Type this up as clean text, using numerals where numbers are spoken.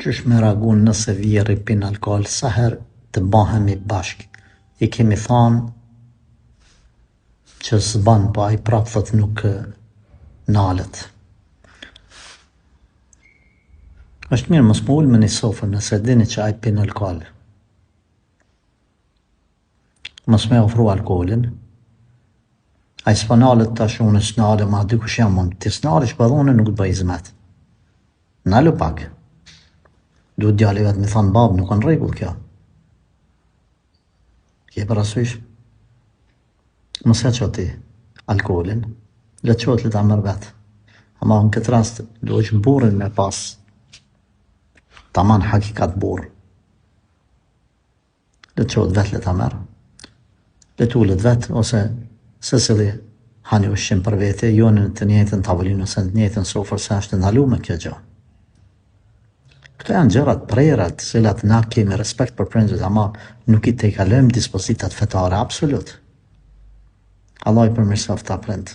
Qysh me reagun nëse vjerri pin alkohol, sa herë të bahemi bashk? I kemi thanë që s'ban, po ai prap thot nuk nalet. Është mirë mos më ul me një sofër nëse dini që ai pin alkohol. Mos me ofru alkoholin. Ai s'po nalet tash unë s'nale ma dikush jam unë. Ti s'nalesh po unë nuk të bëj zmet. Nalu pak. Duhet djali vetë me thanë babë, nuk në rregull kjo. Ke parasysh? Mos e qo ti alkoholin, le qot le ta mërë vetë. Ama në këtë rast, duhet që burin me pas taman hakikat burë. Le qot vetë le ta mërë. Le tullet vetë, ose se cili hani ushqim për vete, jo në të njëjtën tavolinë ose në të njëjtën sofër se është ndalu me kjo gjë. Këto janë gjërat prerat, cilat na kemi respekt për prindërit, ama nuk i te kalojmë dispozitat fetare, absolut. Allah i përmirësoft ta prind.